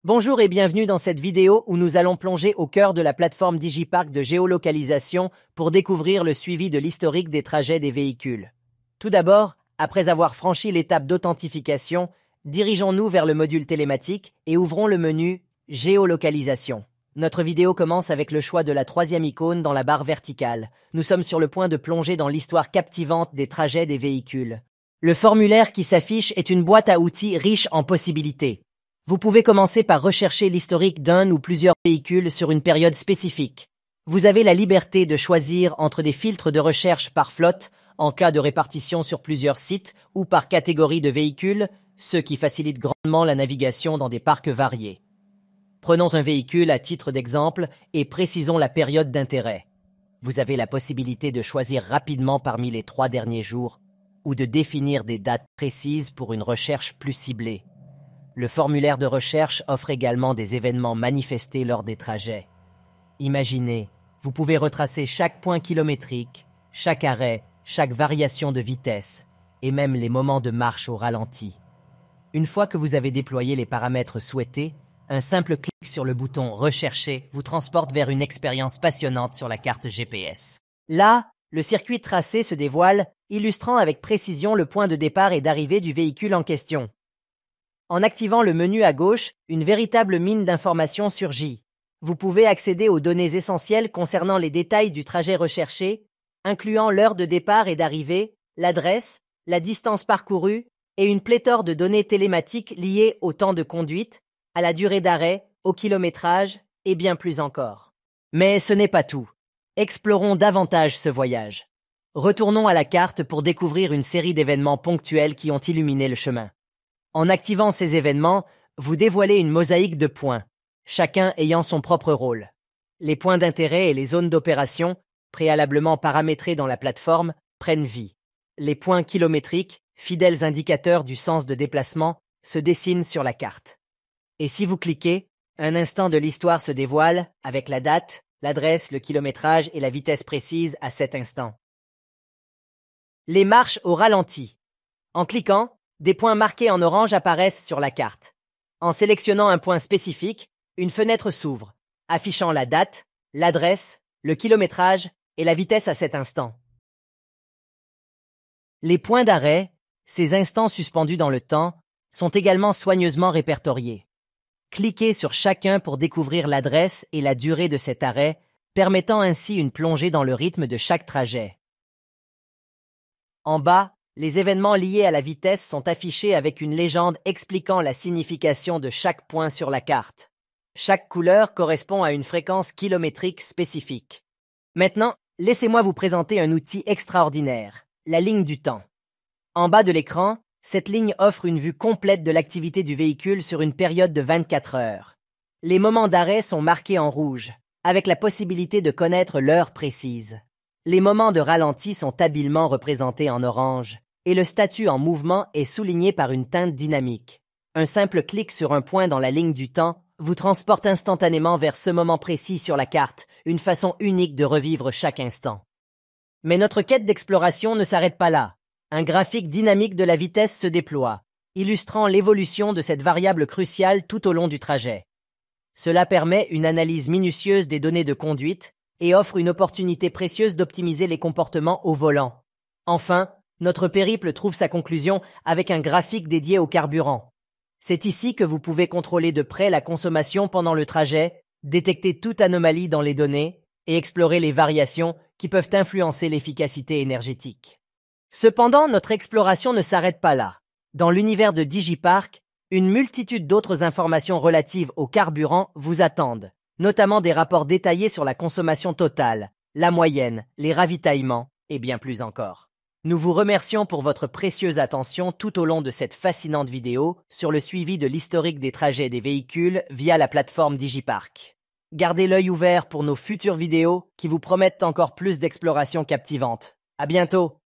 Bonjour et bienvenue dans cette vidéo où nous allons plonger au cœur de la plateforme Digipark de géolocalisation pour découvrir le suivi de l'historique des trajets des véhicules. Tout d'abord, après avoir franchi l'étape d'authentification, dirigeons-nous vers le module télématique et ouvrons le menu Géolocalisation. Notre vidéo commence avec le choix de la troisième icône dans la barre verticale. Nous sommes sur le point de plonger dans l'histoire captivante des trajets des véhicules. Le formulaire qui s'affiche est une boîte à outils riche en possibilités. Vous pouvez commencer par rechercher l'historique d'un ou plusieurs véhicules sur une période spécifique. Vous avez la liberté de choisir entre des filtres de recherche par flotte, en cas de répartition sur plusieurs sites, ou par catégorie de véhicules, ce qui facilite grandement la navigation dans des parcs variés. Prenons un véhicule à titre d'exemple et précisons la période d'intérêt. Vous avez la possibilité de choisir rapidement parmi les 3 derniers jours, ou de définir des dates précises pour une recherche plus ciblée. Le formulaire de recherche offre également des événements manifestés lors des trajets. Imaginez, vous pouvez retracer chaque point kilométrique, chaque arrêt, chaque variation de vitesse, et même les moments de marche au ralenti. Une fois que vous avez déployé les paramètres souhaités, un simple clic sur le bouton « Rechercher » vous transporte vers une expérience passionnante sur la carte GPS. Là, le circuit tracé se dévoile, illustrant avec précision le point de départ et d'arrivée du véhicule en question. En activant le menu à gauche, une véritable mine d'informations surgit. Vous pouvez accéder aux données essentielles concernant les détails du trajet recherché, incluant l'heure de départ et d'arrivée, l'adresse, la distance parcourue et une pléthore de données télématiques liées au temps de conduite, à la durée d'arrêt, au kilométrage et bien plus encore. Mais ce n'est pas tout. Explorons davantage ce voyage. Retournons à la carte pour découvrir une série d'événements ponctuels qui ont illuminé le chemin. En activant ces événements, vous dévoilez une mosaïque de points, chacun ayant son propre rôle. Les points d'intérêt et les zones d'opération, préalablement paramétrés dans la plateforme, prennent vie. Les points kilométriques, fidèles indicateurs du sens de déplacement, se dessinent sur la carte. Et si vous cliquez, un instant de l'histoire se dévoile avec la date, l'adresse, le kilométrage et la vitesse précise à cet instant. Les marches au ralenti. En cliquant, des points marqués en orange apparaissent sur la carte. En sélectionnant un point spécifique, une fenêtre s'ouvre, affichant la date, l'adresse, le kilométrage et la vitesse à cet instant. Les points d'arrêt, ces instants suspendus dans le temps, sont également soigneusement répertoriés. Cliquez sur chacun pour découvrir l'adresse et la durée de cet arrêt, permettant ainsi une plongée dans le rythme de chaque trajet. En bas, les événements liés à la vitesse sont affichés avec une légende expliquant la signification de chaque point sur la carte. Chaque couleur correspond à une fréquence kilométrique spécifique. Maintenant, laissez-moi vous présenter un outil extraordinaire, la ligne du temps. En bas de l'écran, cette ligne offre une vue complète de l'activité du véhicule sur une période de 24 heures. Les moments d'arrêt sont marqués en rouge, avec la possibilité de connaître l'heure précise. Les moments de ralenti sont habilement représentés en orange, et le statut en mouvement est souligné par une teinte dynamique. Un simple clic sur un point dans la ligne du temps vous transporte instantanément vers ce moment précis sur la carte, une façon unique de revivre chaque instant. Mais notre quête d'exploration ne s'arrête pas là. Un graphique dynamique de la vitesse se déploie, illustrant l'évolution de cette variable cruciale tout au long du trajet. Cela permet une analyse minutieuse des données de conduite et offre une opportunité précieuse d'optimiser les comportements au volant. Enfin, notre périple trouve sa conclusion avec un graphique dédié au carburant. C'est ici que vous pouvez contrôler de près la consommation pendant le trajet, détecter toute anomalie dans les données et explorer les variations qui peuvent influencer l'efficacité énergétique. Cependant, notre exploration ne s'arrête pas là. Dans l'univers de Digipark, une multitude d'autres informations relatives au carburant vous attendent, notamment des rapports détaillés sur la consommation totale, la moyenne, les ravitaillements et bien plus encore. Nous vous remercions pour votre précieuse attention tout au long de cette fascinante vidéo sur le suivi de l'historique des trajets des véhicules via la plateforme Digipark. Gardez l'œil ouvert pour nos futures vidéos qui vous promettent encore plus d'explorations captivantes. À bientôt!